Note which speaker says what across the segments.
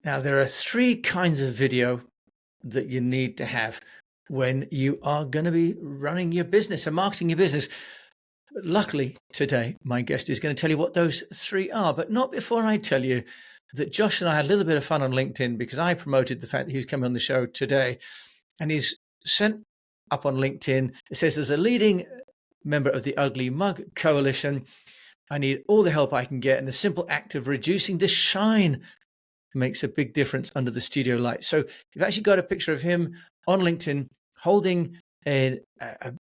Speaker 1: Now, there are three kinds of video that you need to have when you are going to be running your business and marketing your business. Luckily, today, my guest is going to tell you what those three are, but not before I tell you that Josh and I had a little bit of fun on LinkedIn because I promoted the fact that he was coming on the show today, and he's sent up on LinkedIn. It says, as a leading member of the Ugly Mug Coalition, I need all the help I can get, and the simple act of reducing the shine makes a big difference under the studio light. So you've actually got a picture of him on LinkedIn holding a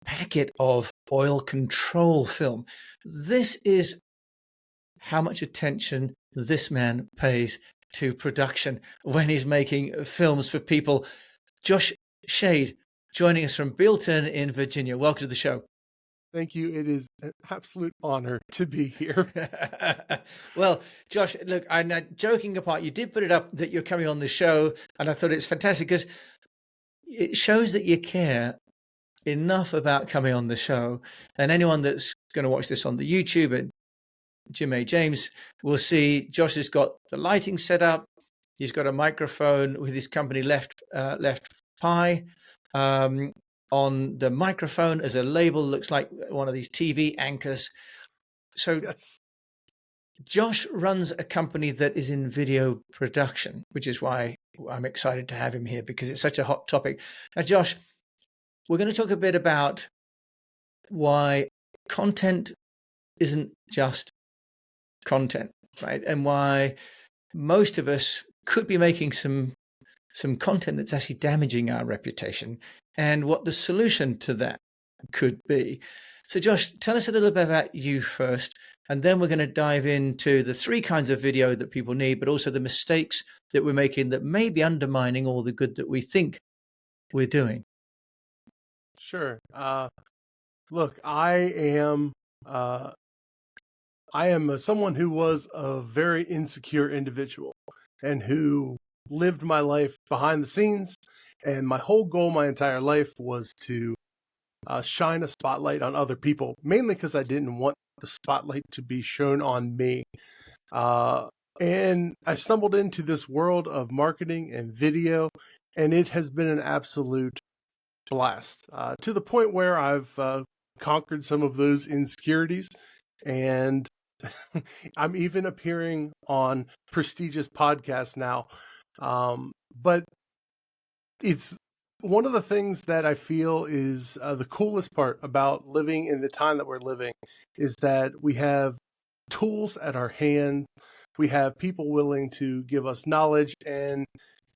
Speaker 1: packet of oil control film. This is how much attention this man pays to production when he's making films for people. Josh Shade joining us from Bealton in Virginia. Welcome to the show.
Speaker 2: Thank you. It is an absolute honor to be here.
Speaker 1: Well, Josh, look, I'm not joking apart. You did put it up that you're coming on the show, and I thought it's fantastic because it shows that you care enough about coming on the show. And anyone that's going to watch this on the YouTube and Jim A. James will see Josh has got the lighting set up. He's got a microphone with his company Left Pie. On the microphone as a label, looks like one of these TV anchors. So
Speaker 2: Yes.
Speaker 1: Josh runs a company that is in video production, which is why I'm excited to have him here because it's such a hot topic. Now, Josh, we're going to talk a bit about why content isn't just content, right? And why most of us could be making some content that's actually damaging our reputation, and what the solution to that could be. So Josh, tell us a little bit about you first, and then we're going to dive into the three kinds of video that people need, but also the mistakes that we're making that may be undermining all the good that we think we're doing.
Speaker 2: Sure. Look, I am someone who was a very insecure individual and who lived my life behind the scenes. And my whole goal my entire life was to shine a spotlight on other people, mainly because I didn't want the spotlight to be shown on me. And I stumbled into this world of marketing and video, and it has been an absolute blast to the point where I've conquered some of those insecurities, and I'm even appearing on prestigious podcasts now. But it's one of the things that I feel is the coolest part about living in the time that we're living is that we have tools at our hand. We have people willing to give us knowledge, and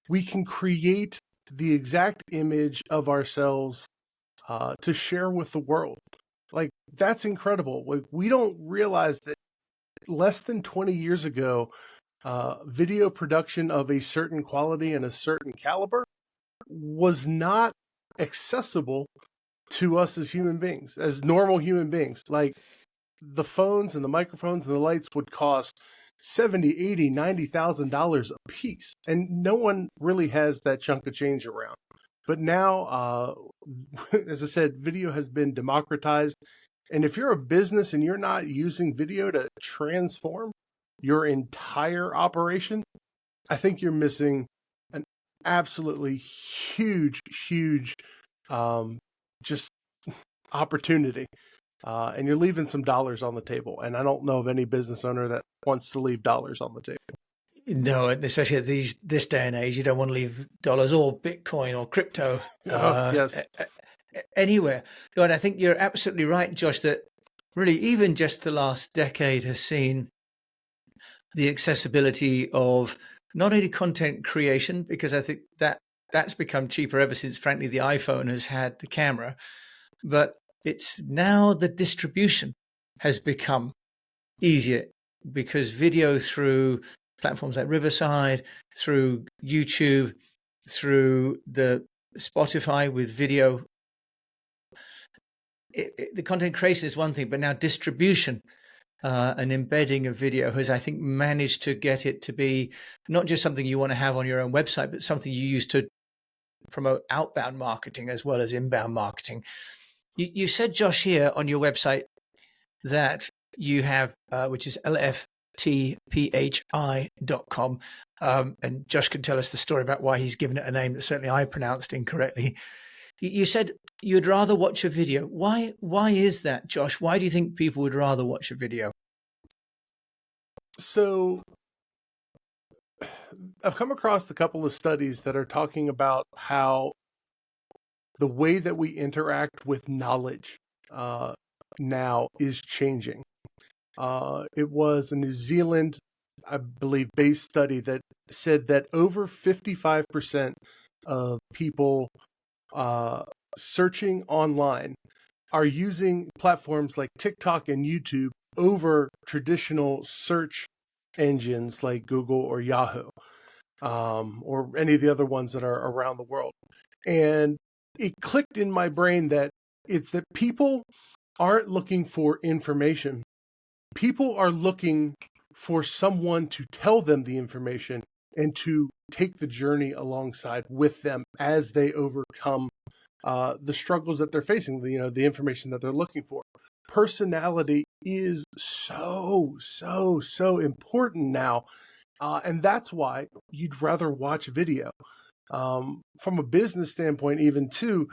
Speaker 2: we can create the exact image of ourselves to share with the world. Like, that's incredible. Like, we don't realize that less than 20 years ago, video production of a certain quality and a certain caliber was not accessible to us as human beings, as normal human beings. Like, the phones and the microphones and the lights would cost $70,000, $80,000, $90,000 a piece, and no one really has that chunk of change around. But now, as I said, video has been democratized. And if you're a business and you're not using video to transform your entire operation, I think you're missing an absolutely huge just opportunity. And you're leaving some dollars on the table. And I don't know of any business owner that wants to leave dollars on the table.
Speaker 1: No, especially at this day and age, you don't want to leave dollars or Bitcoin or crypto
Speaker 2: Yes.
Speaker 1: Anywhere. No, and I think you're absolutely right, Josh, that really even just the last decade has seen the accessibility of not only content creation, because I think that's become cheaper ever since, frankly, the iPhone has had the camera, but it's now the distribution has become easier because video through platforms like Riverside, through YouTube, through the Spotify with video. The content creation is one thing, but now distribution and embedding of video has, I think, managed to get it to be not just something you want to have on your own website, but something you use to promote outbound marketing as well as inbound marketing. You said, Josh, here on your website that you have, which is tphi.com. And Josh can tell us the story about why he's given it a name that certainly I pronounced incorrectly. You said you'd rather watch a video. Why is that, Josh? Why do you think people would rather watch a video?
Speaker 2: So I've come across a couple of studies that are talking about how the way that we interact with knowledge now is changing. It was a New Zealand, I believe, based study that said that over 55% of people searching online are using platforms like TikTok and YouTube over traditional search engines like Google or Yahoo, or any of the other ones that are around the world. And it clicked in my brain that it's that people aren't looking for information. People are looking for someone to tell them the information and to take the journey alongside with them as they overcome the struggles that they're facing, the information that they're looking for. Personality is so important now. And that's why you'd rather watch video. From a business standpoint, even too,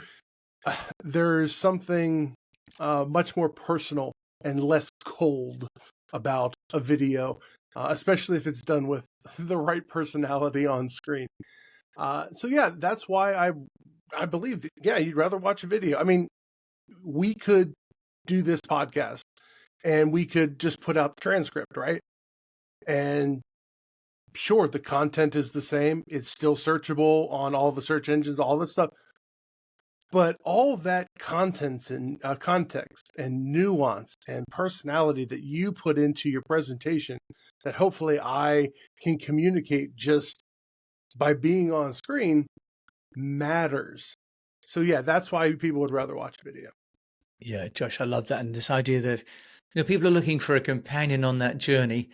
Speaker 2: there's something much more personal and less cold about a video, especially if it's done with the right personality on screen. So yeah, that's why I believe that, yeah, you'd rather watch a video. I mean, we could do this podcast and we could just put out the transcript, right? And sure, the content is the same. It's still searchable on all the search engines, all this stuff. But all that contents and context and nuance and personality that you put into your presentation that hopefully I can communicate just by being on screen matters. So yeah, that's why people would rather watch video.
Speaker 1: Yeah, Josh, I love that. And this idea that, people are looking for a companion on that journey.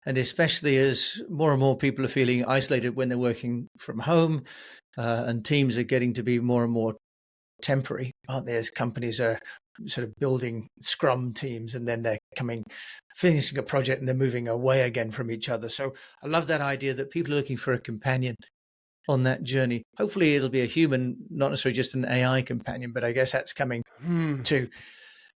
Speaker 1: And especially as more and more people are feeling isolated when they're working from home, and teams are getting to be more and more temporary, aren't they? As companies are sort of building scrum teams and then they're finishing a project and they're moving away again from each other. So I love that idea that people are looking for a companion on that journey. Hopefully it'll be a human, not necessarily just an AI companion, but I guess that's coming too.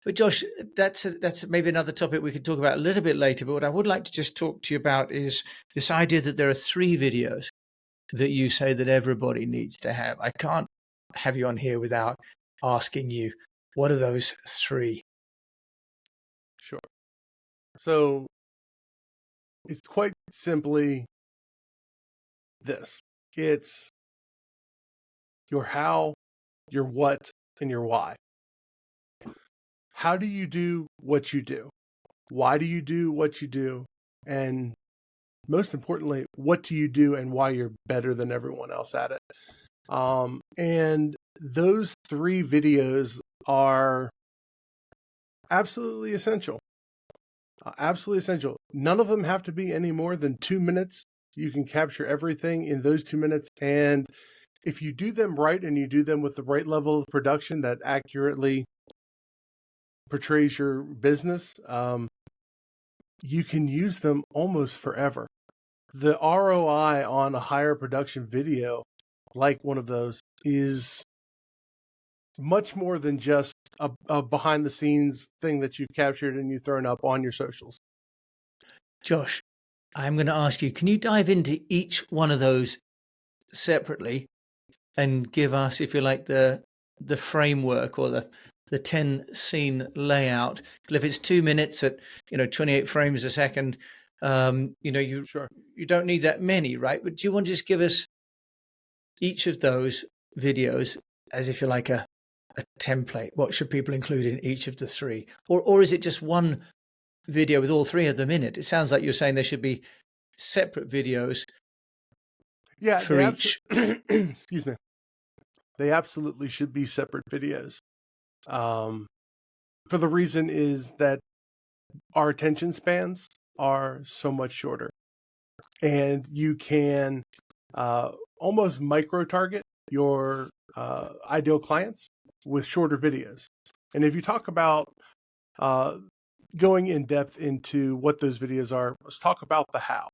Speaker 1: But Josh, that's maybe another topic we could talk about a little bit later. But what I would like to just talk to you about is this idea that there are 3 videos that you say that everybody needs to have. I can't have you on here without asking you, what are those 3?
Speaker 2: Sure. So it's quite simply this. It's your how, your what, and your why. How do you do what you do? Why do you do what you do? And most importantly, what do you do and why you're better than everyone else at it? And those 3 videos are absolutely essential. Absolutely essential. None of them have to be any more than 2 minutes. You can capture everything in those 2 minutes. And if you do them right and you do them with the right level of production that accurately portrays your business, you can use them almost forever. The ROI on a higher production video like one of those is much more than just a behind the scenes thing that you've captured and you've thrown up on your socials.
Speaker 1: Josh, I'm going to ask you, can you dive into each one of those separately and give us, if you like, the framework or the 10 scene layout? If it's 2 minutes at 28 frames a second,
Speaker 2: Sure.
Speaker 1: you don't need that many, right? But do you want to just give us each of those videos as if you're like a template? What should people include in each of the 3? Or is it just one video with all 3 of them in it? It sounds like you're saying there should be separate videos for each.
Speaker 2: Excuse me. They absolutely should be separate videos. For the reason is that our attention spans are so much shorter. And you can almost micro-target your ideal clients with shorter videos. And if you talk about going in depth into what those videos are, let's talk about the how.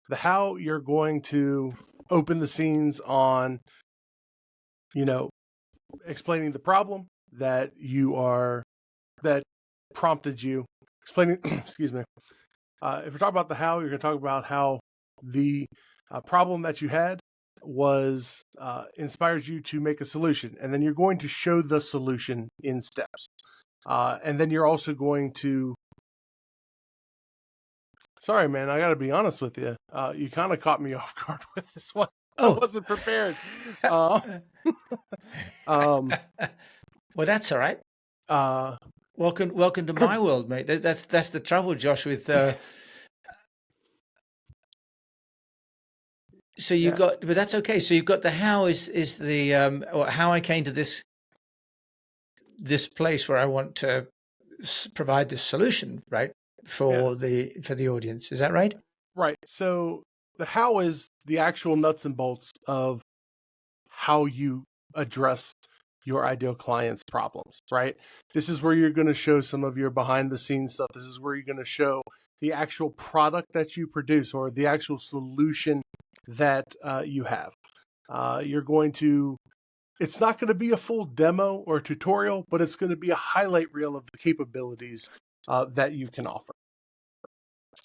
Speaker 2: The how you're going to open the scenes on, explaining the problem that that prompted you, explaining, excuse me. If we're talking about the how, you're going to talk about how the problem that you had was inspires you to make a solution, and then you're going to show the solution in steps. And then you're also going to, sorry, man, I got to be honest with you. You kind of caught me off guard with this one. I wasn't prepared.
Speaker 1: Well, that's all right. Welcome to my world, mate. That's the trouble, Josh. With so you've got, but that's okay. So you've got the how is the or how I came to this place where I want to provide this solution, right, for the audience. Is that right?
Speaker 2: Right. So the how is the actual nuts and bolts of how you address your ideal client's problems, right? This is where you're going to show some of your behind the scenes stuff. This is where you're going to show the actual product that you produce or the actual solution that you have. It's not going to be a full demo or tutorial, but it's going to be a highlight reel of the capabilities that you can offer.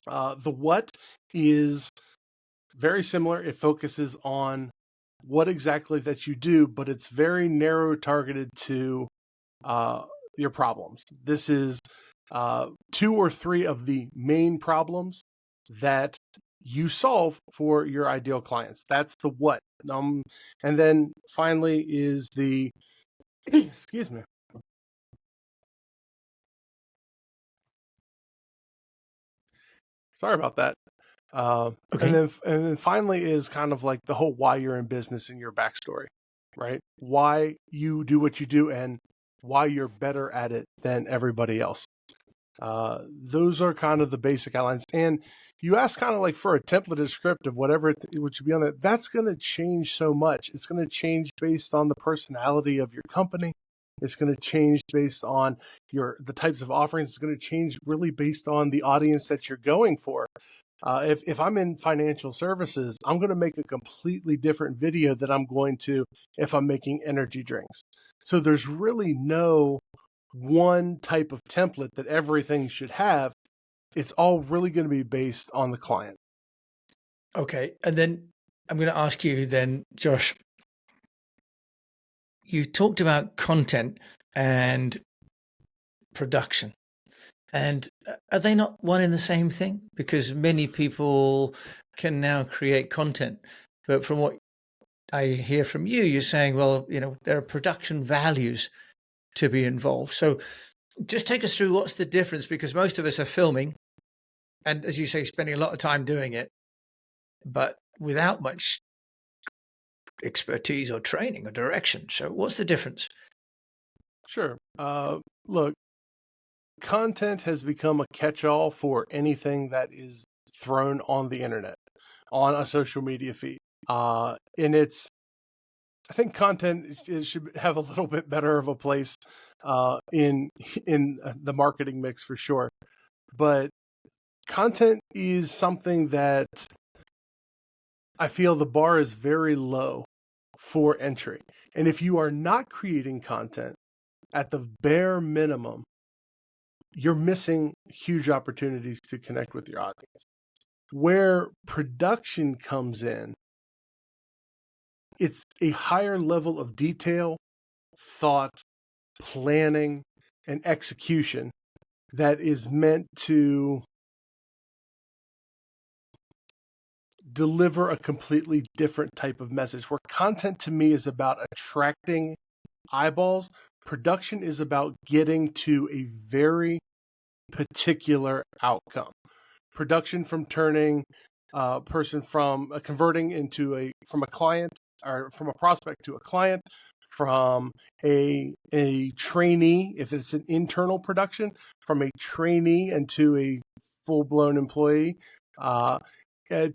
Speaker 2: The what is very similar. It focuses on what exactly that you do, but it's very narrow targeted to your problems. This is 2 or 3 of the main problems that you solve for your ideal clients. That's the what. And then finally is the, excuse me. Sorry about that. Okay. And then finally is kind of like the whole why you're in business and your backstory, right? Why you do what you do and why you're better at it than everybody else. Those are kind of the basic outlines. And you ask kind of like for a template, a script of whatever it should be on it. That's going to change so much. It's going to change based on the personality of your company. It's going to change based on the types of offerings. It's going to change really based on the audience that you're going for. If I'm in financial services, I'm going to make a completely different video than I'm going to if I'm making energy drinks. So there's really no one type of template that everything should have. It's all really going to be based on the client.
Speaker 1: Okay. And then I'm going to ask you then, Josh, you talked about content and production. And are they not one and the same thing? Because many people can now create content. But from what I hear from you, you're saying, well, there are production values to be involved. So just take us through what's the difference, because most of us are filming and, as you say, spending a lot of time doing it, but without much expertise or training or direction. So what's the difference?
Speaker 2: Sure. Look, content has become a catch-all for anything that is thrown on the internet, on a social media feed. I think content should have a little bit better of a place in the marketing mix for sure. But content is something that I feel the bar is very low for entry. And if you are not creating content at the bare minimum, you're missing huge opportunities to connect with your audience. Where production comes in, it's a higher level of detail, thought, planning, and execution that is meant to deliver a completely different type of message. Where content to me is about attracting eyeballs, production is about getting to a very particular outcome. Production from turning a person from converting from a client or from a prospect to a client, from a trainee, if it's an internal production, from a trainee into a full-blown employee,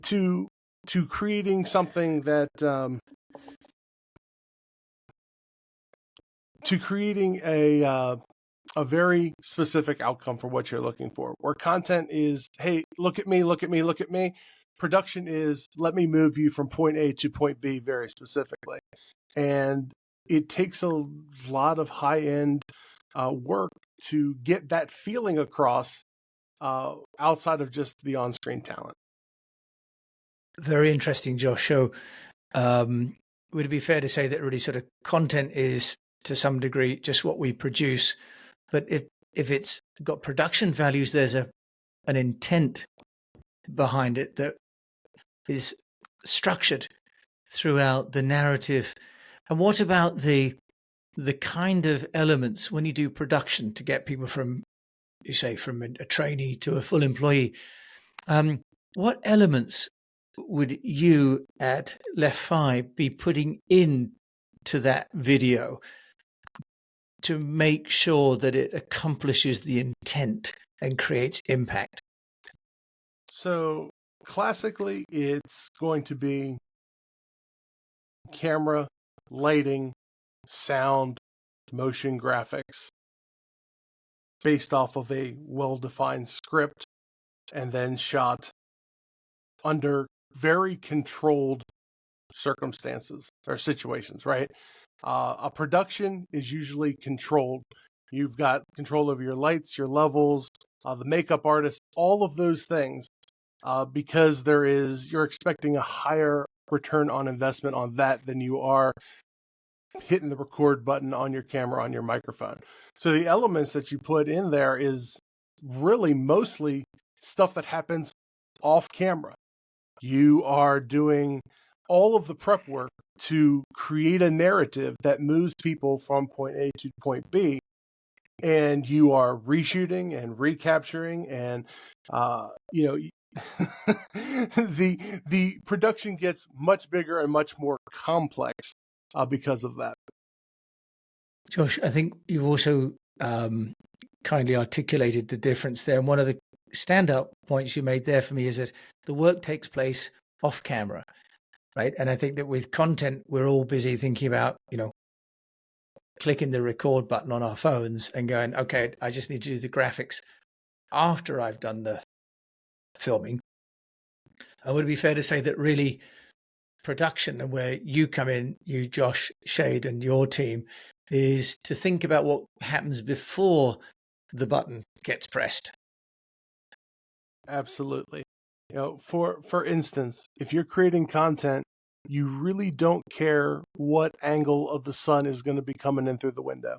Speaker 2: to creating something that to creating a a very specific outcome for what you're looking for. Where content is, hey, look at me, look at me, look at me. Production is, let me move you from point A to point B very specifically. And it takes a lot of high-end work to get that feeling across outside of just the on-screen talent.
Speaker 1: Very interesting, Josh. So would it be fair to say that really sort of content is to some degree just what we produce, but if it's got production values, there's an intent behind it that is structured throughout the narrative. And what about the kind of elements when you do production to get people from, you say, from a trainee to a full employee? What elements would you at Left 5 be putting into that video to make sure that it accomplishes the intent and creates impact?
Speaker 2: So classically, it's going to be camera, lighting, sound, motion graphics based off of a well-defined script and then shot under very controlled circumstances or situations, right? A production is usually controlled. You've got control over your lights, your levels, the makeup artist, all of those things, because you're expecting a higher return on investment on that than you are hitting the record button on your camera, on your microphone. So the elements that you put in there is really mostly stuff that happens off camera. You are doing all of the prep work to create a narrative that moves people from point A to point B. And you are reshooting and recapturing and, the production gets much bigger and much more complex because of that.
Speaker 1: Josh, I think you've also kindly articulated the difference there. And one of the standout points you made there for me is that the work takes place off camera, right? And I think that with content, we're all busy thinking about, clicking the record button on our phones and going, okay, I just need to do the graphics after I've done the filming. And would it be fair to say that really production, and where you come in, you, Josh Shade, and your team, is to think about what happens before the button gets pressed?
Speaker 2: Absolutely. For instance, if you're creating content, you really don't care what angle of the sun is going to be coming in through the window.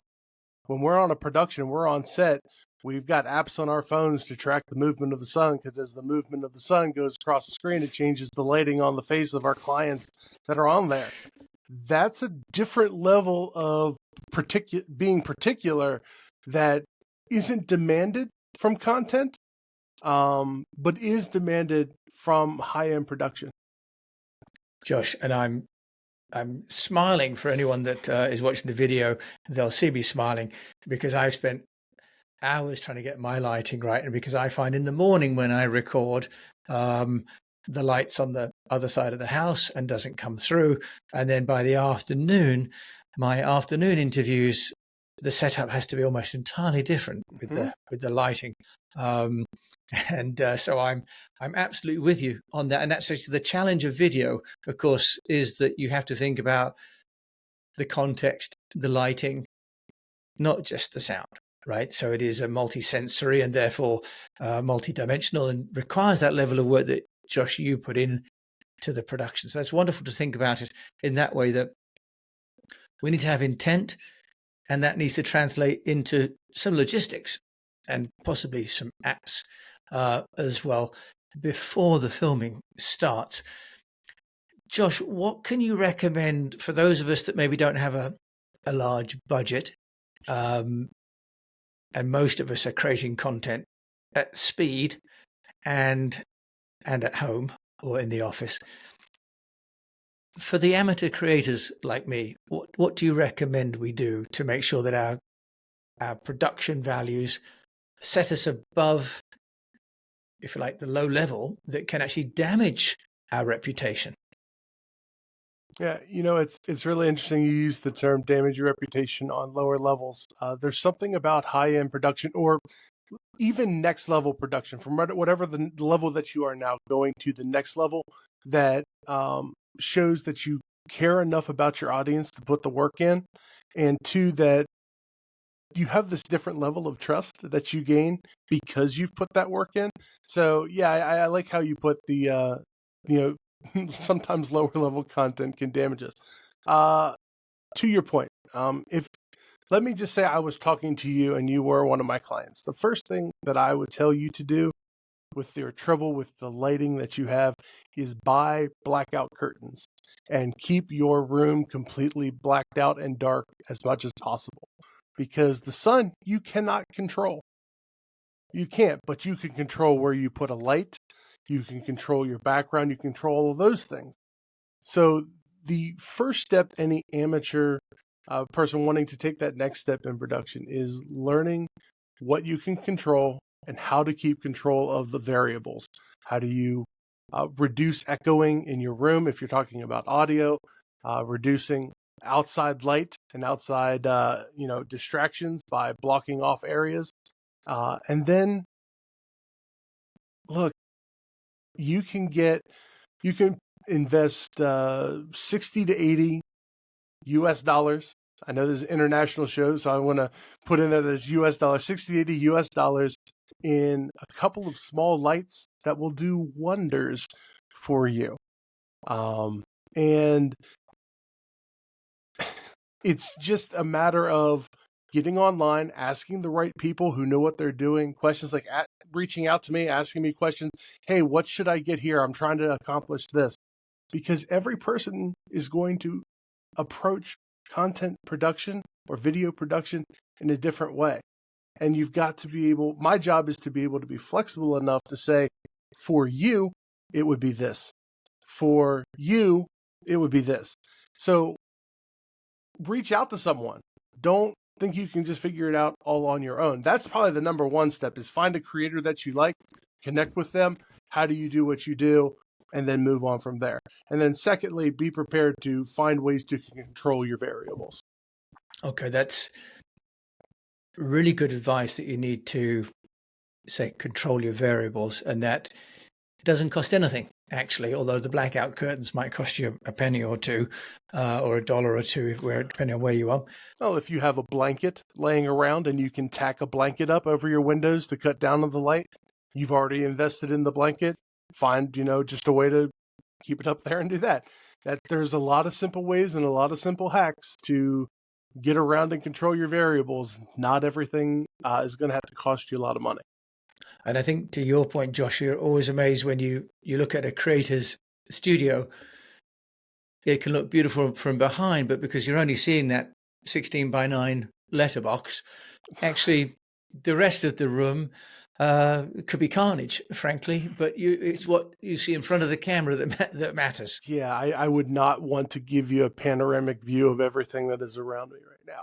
Speaker 2: When we're on a production, we're on set, we've got apps on our phones to track the movement of the sun, because as the movement of the sun goes across the screen, it changes the lighting on the face of our clients that are on there. That's a different level of being particular that isn't demanded from content, but is demanded from high-end production.
Speaker 1: Josh, and I'm smiling for anyone that is watching the video. They'll see me smiling because I've spent hours trying to get my lighting right, and because I find in the morning when I record, the light's on the other side of the house and doesn't come through, and then by the afternoon, my afternoon interviews, the setup has to be almost entirely different with the lighting. So I'm absolutely with you on that. And that's actually the challenge of video, of course, is that you have to think about the context, the lighting, not just the sound, right? So it is a multi-sensory and therefore multi-dimensional, and requires that level of work that, Josh, you put in to the production. So it's wonderful to think about it in that way, that we need to have intent, and that needs to translate into some logistics and possibly some apps as well before the filming starts. Josh, what can you recommend for those of us that maybe don't have a large budget, and most of us are creating content at speed and at home or in the office? For the amateur creators like me, what do you recommend we do to make sure that our production values set us above, if you like, the low level that can actually damage our reputation?
Speaker 2: Yeah, it's really interesting you use the term damage your reputation on lower levels. There's something about high-end production or even next level production from whatever the level that you are now going to the next level that shows that you care enough about your audience to put the work in, and two, that you have this different level of trust that you gain because you've put that work in. So yeah, I like how you put the sometimes lower level content can damage us. To your point, if let me just say I was talking to you and you were one of my clients, the first thing that I would tell you to do with your trouble with the lighting that you have is buy blackout curtains and keep your room completely blacked out and dark as much as possible, because the sun you cannot control. You can't, but you can control where you put a light. You can control your background. You control all of those things. So the first step any amateur person wanting to take that next step in production is learning what you can control and how to keep control of the variables. How do you reduce echoing in your room if you're talking about audio, reducing outside light and outside distractions by blocking off areas, and then look, you can invest 60 to 80 US dollars. I know this is an international show, so I want to put in there that it's US dollars, 60 to 80 US dollars in a couple of small lights that will do wonders for you. And it's just a matter of getting online, asking the right people who know what they're doing, questions like reaching out to me, asking me questions. Hey, what should I get here? I'm trying to accomplish this. Because every person is going to approach content production or video production in a different way. And you've got to be able, my job is to be able to be flexible enough to say, for you, it would be this. For you, it would be this. So reach out to someone. Don't think you can just figure it out all on your own. That's probably the number one step, is find a creator that you like, connect with them. How do you do what you do? And then move on from there. And then secondly, be prepared to find ways to control your variables.
Speaker 1: Okay, that's really good advice, that you need to say control your variables, and that doesn't cost anything actually, although the blackout curtains might cost you a penny or two, or $1 or two, depending on where you are.
Speaker 2: Well, if you have a blanket laying around and you can tack a blanket up over your windows to cut down on the light, you've already invested in the blanket. Find, just a way to keep it up there and do that. There's a lot of simple ways and a lot of simple hacks to get around and control your variables. Not everything is going to have to cost you a lot of money.
Speaker 1: And I think, to your point, Josh, you're always amazed when you look at a creator's studio. It can look beautiful from behind, but because you're only seeing that 16:9 letterbox, actually the rest of the room could be carnage, frankly. But it's what you see in front of the camera that matters.
Speaker 2: Yeah, I would not want to give you a panoramic view of everything that is around me right now.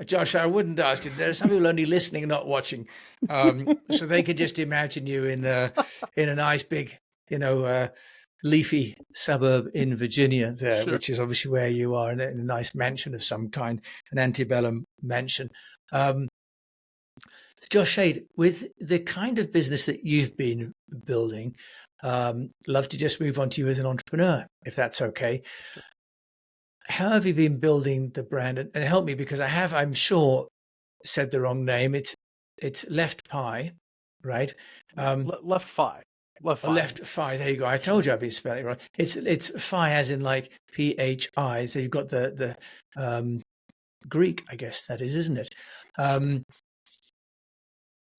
Speaker 1: Josh, I wouldn't ask you. There are some people only listening, not watching, so they can just imagine you in a nice big, leafy suburb in Virginia there,
Speaker 2: Sure.
Speaker 1: which is obviously where you are, in a nice mansion of some kind, an antebellum mansion. Josh Shade, with the kind of business that you've been building, love to just move on to you as an entrepreneur, if that's okay.
Speaker 2: Sure.
Speaker 1: How have you been building the brand? And help me, because I'm sure, said the wrong name. It's Left Pie, right?
Speaker 2: Left Phi.
Speaker 1: Left Phi. There you go. I told you I'd be spelling it wrong. It's Phi as in like PHI. So you've got the Greek, I guess that is, isn't it?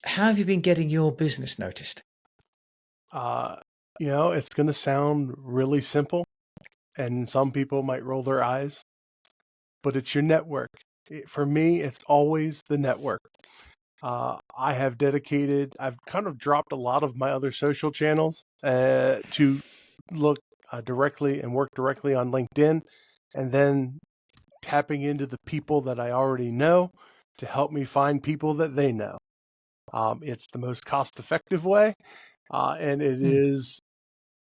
Speaker 1: How have you been getting your business noticed?
Speaker 2: It's going to sound really simple, and some people might roll their eyes, but it's your network. For me, it's always the network. I've kind of dropped a lot of my other social channels to look directly and work directly on LinkedIn, and then tapping into the people that I already know to help me find people that they know. It's the most cost-effective way, and it is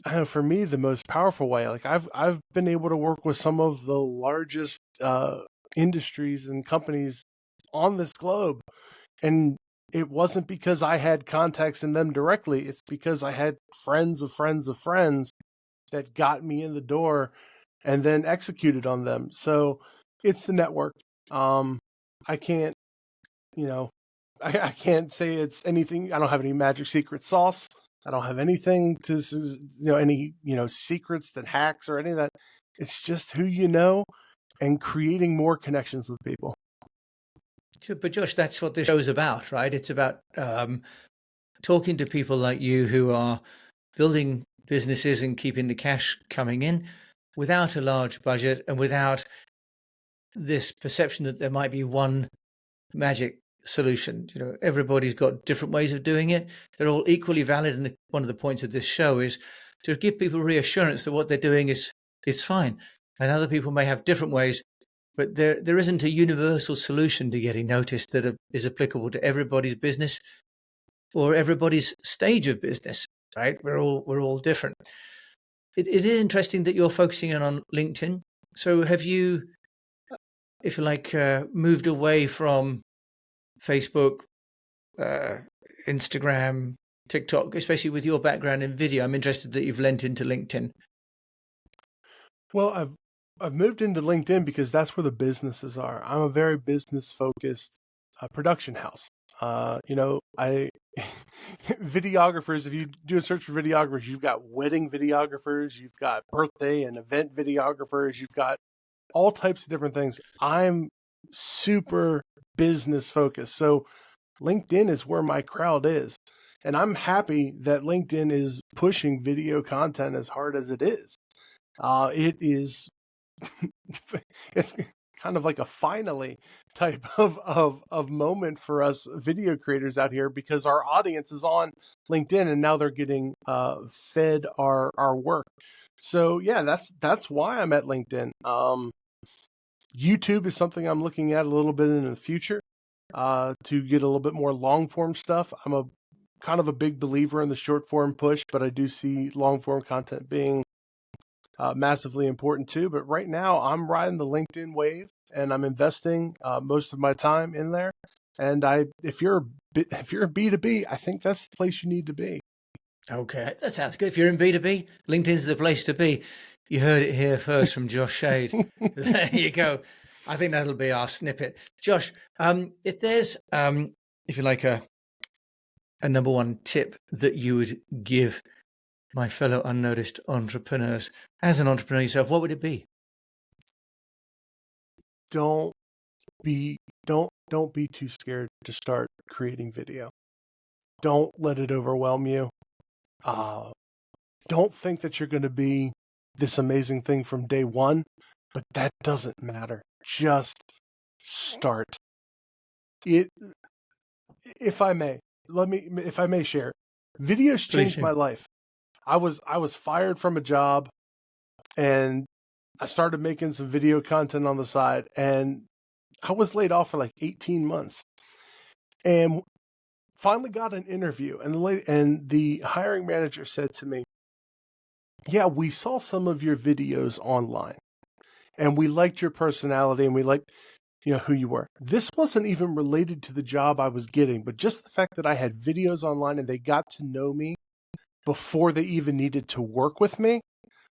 Speaker 2: I know for me, the most powerful way, like I've been able to work with some of the largest industries and companies on this globe. And it wasn't because I had contacts in them directly. It's because I had friends of friends of friends that got me in the door and then executed on them. So it's the network. I can't, you know, I can't say it's anything. I don't have any magic secret sauce. I don't have anything to, any, secrets that hacks or any of that. It's just who you know and creating more connections with people.
Speaker 1: But Josh, that's what this show's about, right? It's about talking to people like you who are building businesses and keeping the cash coming in without a large budget and without this perception that there might be one magic solution. Everybody's got different ways of doing it. They're all equally valid. And one of the points of this show is to give people reassurance that what they're doing is fine. And other people may have different ways, but there isn't a universal solution to getting noticed that is applicable to everybody's business or everybody's stage of business, right? We're all different. It is interesting that you're focusing on LinkedIn. So have you, if you like, moved away from Facebook, Instagram, TikTok, especially with your background in video? I'm interested that you've lent into LinkedIn.
Speaker 2: Well, I've moved into LinkedIn because that's where the businesses are. I'm a very business focused production house. Videographers, if you do a search for videographers, you've got wedding videographers, you've got birthday and event videographers, you've got all types of different things. I'm super business focused. So LinkedIn is where my crowd is. And I'm happy that LinkedIn is pushing video content as hard as it is. It is, it's kind of like a finally type of moment for us video creators out here, because our audience is on LinkedIn and now they're getting fed our work. So yeah, that's why I'm at LinkedIn. YouTube is something I'm looking at a little bit in the future to get a little bit more long form stuff. I'm a kind of a big believer in the short form push, but I do see long form content being massively important too. But right now I'm riding the LinkedIn wave and I'm investing most of my time in there. And if you're a B2B, I think that's the place you need to be.
Speaker 1: Okay, that sounds good. If you're in B2B, LinkedIn's the place to be. You heard it here first from Josh Shade. There you go. I think that'll be our snippet. Josh, if there's, if you like, a number one tip that you would give my fellow unnoticed entrepreneurs as an entrepreneur yourself, what would it be?
Speaker 2: Don't be too scared to start creating video. Don't let it overwhelm you. Don't think that you're going to be this amazing thing from day one, but that doesn't matter. Just start. If I may share, videos changed my life. I was fired from a job and I started making some video content on the side, and I was laid off for like 18 months and finally got an interview, and the hiring manager said to me, "Yeah, we saw some of your videos online and we liked your personality and we liked, who you were." This wasn't even related to the job I was getting, but just the fact that I had videos online and they got to know me before they even needed to work with me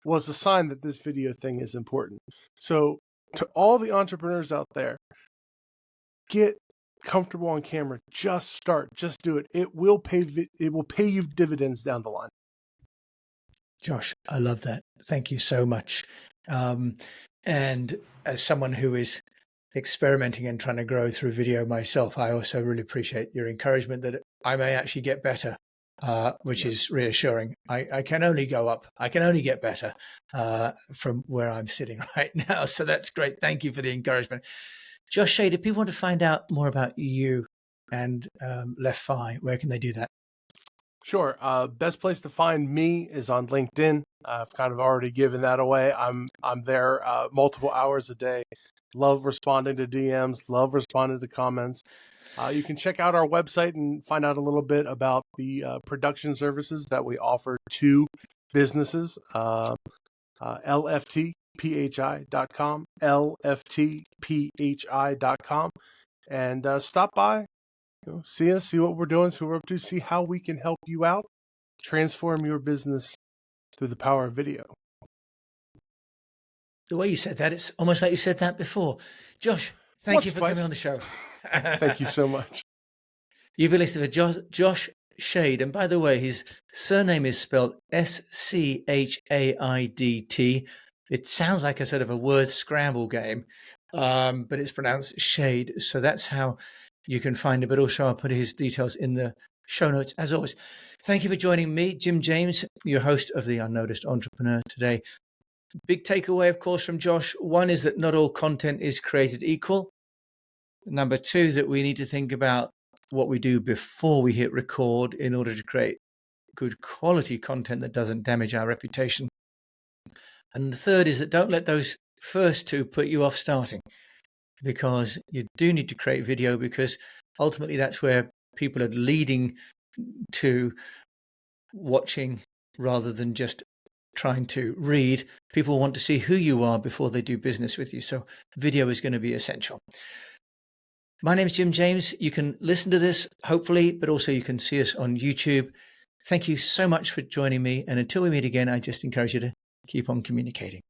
Speaker 2: was a sign that this video thing is important. So to all the entrepreneurs out there, get comfortable on camera. Just start. Just do it. It will pay you dividends down the line.
Speaker 1: Josh, I love that. Thank you so much. And as someone who is experimenting and trying to grow through video myself, I also really appreciate your encouragement that I may actually get better, which is reassuring. I can only go up. I can only get better from where I'm sitting right now. So that's great. Thank you for the encouragement. Josh Shade, if people want to find out more about you and Left5, where can they do that?
Speaker 2: Sure. Best place to find me is on LinkedIn. I've kind of already given that away. I'm there multiple hours a day. Love responding to DMs. Love responding to comments. You can check out our website and find out a little bit about the production services that we offer to businesses. LFTPHI.com, LFTPHI.com, and stop by, see us, see what we're doing, see what we're up to, see how we can help you out, transform your business through the power of video.
Speaker 1: The way you said that, it's almost like you said that before. Josh, thank you for coming on the show.
Speaker 2: Thank you so much.
Speaker 1: You've been listening to Josh Shade. And by the way, his surname is spelled Schaidt. It sounds like a sort of a word scramble game, but it's pronounced Shade. So that's how you can find it. But also I'll put his details in the show notes as always. Thank you for joining me, Jim James, your host of the Unnoticed Entrepreneur today. Big takeaway, of course, from Josh. One is that not all content is created equal. Number two, that we need to think about what we do before we hit record in order to create good quality content that doesn't damage our reputation. And the third is that don't let those first two put you off starting, because you do need to create video, because ultimately that's where people are leading to watching rather than just trying to read. People want to see who you are before they do business with you. So video is going to be essential. My name is Jim James. You can listen to this, hopefully, but also you can see us on YouTube. Thank you so much for joining me. And until we meet again, I just encourage you to keep on communicating.